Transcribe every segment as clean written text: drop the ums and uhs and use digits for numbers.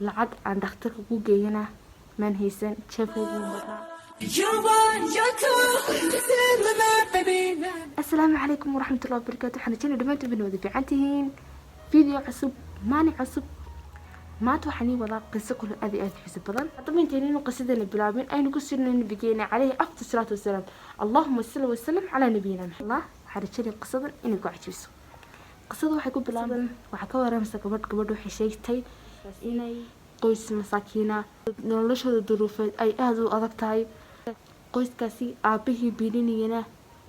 lacag aan dhakhtarka ku geeyana maan haysan jeefkaygu marnaa. Assalaamu calaykum waraxmatullahi wabarakaatu. waxaan rajaynayaa dhammaantiin inay wada fiican tihiin. Video cusub, maalin cusub. maanta waxaan ii wadaa qiso kale aad iyo aad xiiso badan. haddaba intaynu qisadana bilaabin aynu ku sirnay nabigeena calayhi afdal salaatu wasalaam. allahumma salli wa sallim calaa nabiyina maxamed. waxaan rajaynayaa qisadan inay ku cajibiso. qisada waxay ku bilaaban waxaa ka waramaysa gabadh waxay sheegtay inay qoys masaakiina noloshooda duruufeed ay aad u adag tahay. qoyskaasi aabihii biilinayana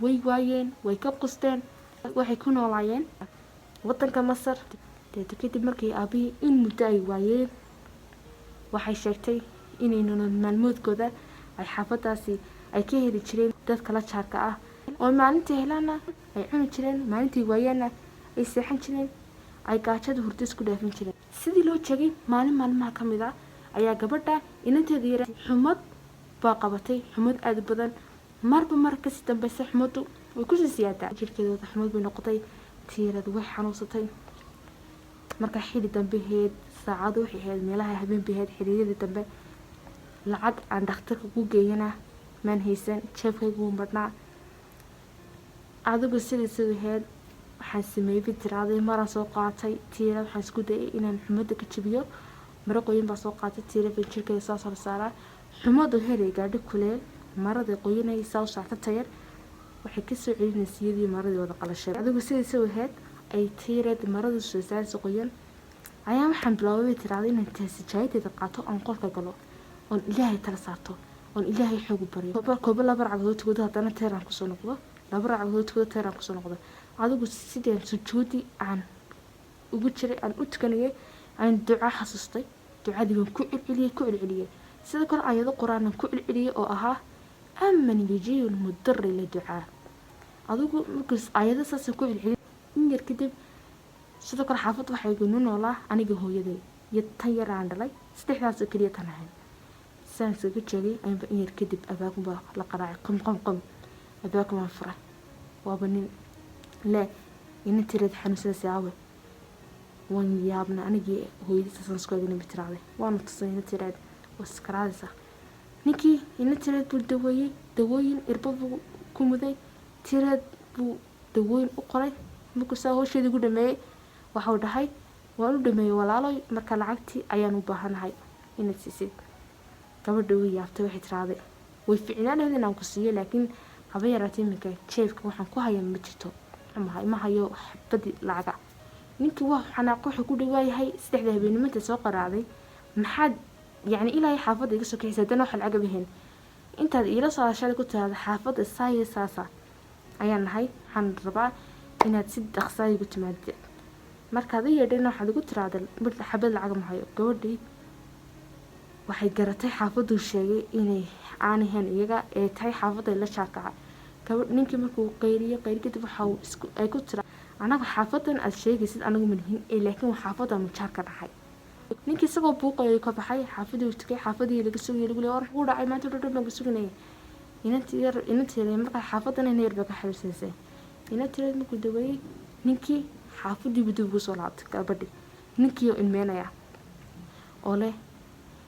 way waayeen, way ka qusteen. waxay ku noolaayeen wadanka Masar. kadib markii aabihii in muddo ay waayeen, waxay sheegtay inay nolol maalmoodkooda ay xaafadaasi ay ka heli jireen dadka la jaarka ah, oo maalintii helaana ay cuni jireen, maalintii waayaana ay seexan jireen, ay gaajada hurdo isku dhaafin jireen. sidii loo jeegay maalin maalmaha ka mid ah ayaa gabadha inanteeda yara xumad baa qabatay, xumad aad u badan. marba mar kasii dambaysa xumadu way kusii siyaadaa. jirkeeda xumad bay noqotay, tiirad way xanuunsatay. marka xili dambe heed saacado waxay ahayd meelaha habeen baheed xiriirada dambe, lacag aan dhakhtarka ku geeyana maan haysan, jeefkaygu marnaa. adigu sidii ahayd waxaan sameeyay fitiraaday, maraan soo qaatay tiirad, waxaan isku dayay inaan xumada ka jabiyo. maro qoyan baa soo qaatay tiirad baan jirkeeda saa soo saaraa. xumadu heeray gaadhi kuleel, marada qoyanay saa u saarta tayar waxay ka soo celinaysa iyadii maradii wada qalashay. adigu sidii ahayd ay tiirad marada soo saaraysa qoyan ayaa waxaan bilaabay tiraaday inaan taasijaayadda qaato, aan qolka galo, oon ilaahay tala saarto, oon ilaahay xoog u baryo. koob laba ragcadood tukudo, haddana teeraan kusoo noqdo, laba ragcadood tukudo, teeraan kusoo noqdo. adigu sidii sujuudi aan ugu jiray aan u tukanayay aan duco xasuustay. ducadii waan ku celceliyay sidoo kale ayado quraan ku celceliyay oo ahaa aman yajiyul mudarri la ducaa. adigu markaas ayado saas ku celceliyay in yar kadib sidoo kale xaafad waxay igu noolaa aniga hooyaday iyo tan yar aan dhalay, saddexdaas oo kaliya tan ahayn. saanka ka joogay ayba in yar kadib abaagu baa la qaraacay, qam abaagu waan furay. waaba nin le ina tirad xanuunsan saawe waan yaabna anigii hooyadii saas ku agna bitiraaday. waana tusay ina tirad waskaraadisa. ninkii ina tirad buu dawooyin irba buu ku muday, tirad buu dawooyin u qoray. markuu saa hawsheedii ugu dhameeyay waxau dhahay waan u dhameeyay walaaloy, marka lacagtii ayaan u baahanahay inaad siisid. gabadha way yaabtay, waxay tiraaday way ficnaanayd inaan ku siiyo, laakiin haba yaraatay iminka jeefka waxaan ku hayaa ma jirto, ma hayo xabadii lacaga. ninkii waa xanaaqo, wuxuu ku dhawaayahay saddexda habeenimada soo qaraacday. maxaad yacni ilaahay xaafadda iga soo kaxisay haddana waxa lacag bahayn, intaad iila soo hadashay ku tiraada xaafadda saaya saasa ayaan nahay, waxaan rabaa inaad si dhaqsaa igu timaadid. markaad i yeedhayna waxaad igu tiraada xabad lacag ma hayo. gabadhii waxay garatay xaafaduu sheegay inay aanahayn iyaga ee tahay xaafadda la jaarkaca. ninkii markuu qayriyo kadib ay ku tira anaga xaafadan aad sheegaysid anagu malihin, laakiin waa xaafadda mujaarka dhaxay. ninkii isagoo buuqayo ka baxay xaafadii uu tagay, xaafadii laga sugayay lagu leeyahay war ku dhacay maanta dhadhan baan ka suganayay. inantii yar markaa xaafadan inay yar baa ka xiriirsaysay. inantii yar markuu daweeyay ninkii xaafadii buu dib ugu soo laabtay. gabadhii ninkii oo ilmeynaya oo leh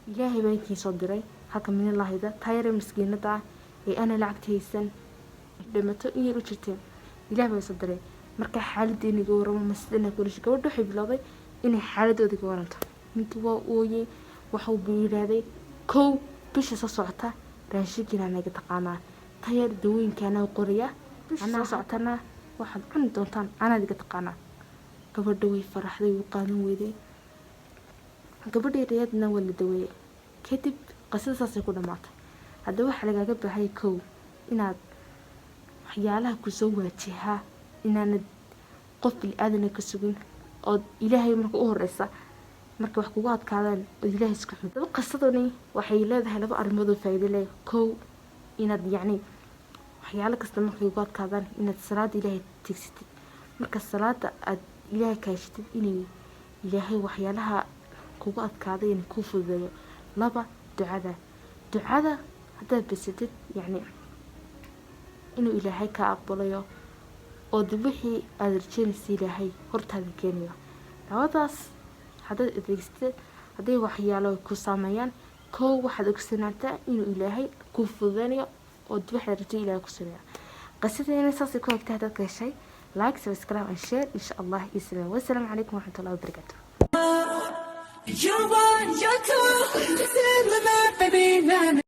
ilaahay baa inkii soo diray halka min laahida taayare miskiinada ah ee ana lacagta haysan dhimato in yar u jirteen, ilaahay baa soo diray. marka xaaladdeena iga waramo masdana kulish. gabadha waxay bilowday inay xaaladooda iga waranto. ninkii waa ooyey, waxuu buu yidhaahday kow bisha soo socota raashinkiina naga taqaanaa, tayar dawooyinkaana qoriya, bisha soo socotana waxaad cuni doontaan anaad iga taqaanaa. gabadha way faraxday, wuu qaadan weyday. gabadhii riyadna waa la daweeyey. kadib qisada saasay ku dhamaatay. haddaba waxaa lagaaga baahaya kow inaad waxyaalaha kusoo waajihaa inaanad qof bili-aadana ka sugin, ood ilaahay marka u horeysa marka wax kugu adkaadaan ood ilaahay isku xun. daba qisadani waxay leedahay laba arrimood oo faa'iido leh. kow inaad yacni waxyaalo kasta markay ugu adkaadaan inaad salaada ilaahay tigsatid. marka salaada aad ilaahay kaashitid inay ilaahay waxyaalaha kugu adkaaday inay kuu fududeeyo. laba ducada haddaad basatid yacni inuu ilaahay ka aqbalayo oo dib wixii aad rajaynaysa ilaahay hortaada keenayo. labadaas haddaad adeegsatid hadday waxyaalo ku saameeyaan kow waxaad ogsanaataa inuu ilaahay ku fududeynayo oo waxaad rabtay ilaahay ku sameeyo qisadeena saasay ku hagtaa haddaad ka heshay like subscribe and share insha allah iyo salaam wassalaamu calaykum waraxmatullahi wabarakaatuh. You're one, you're two, this is my baby,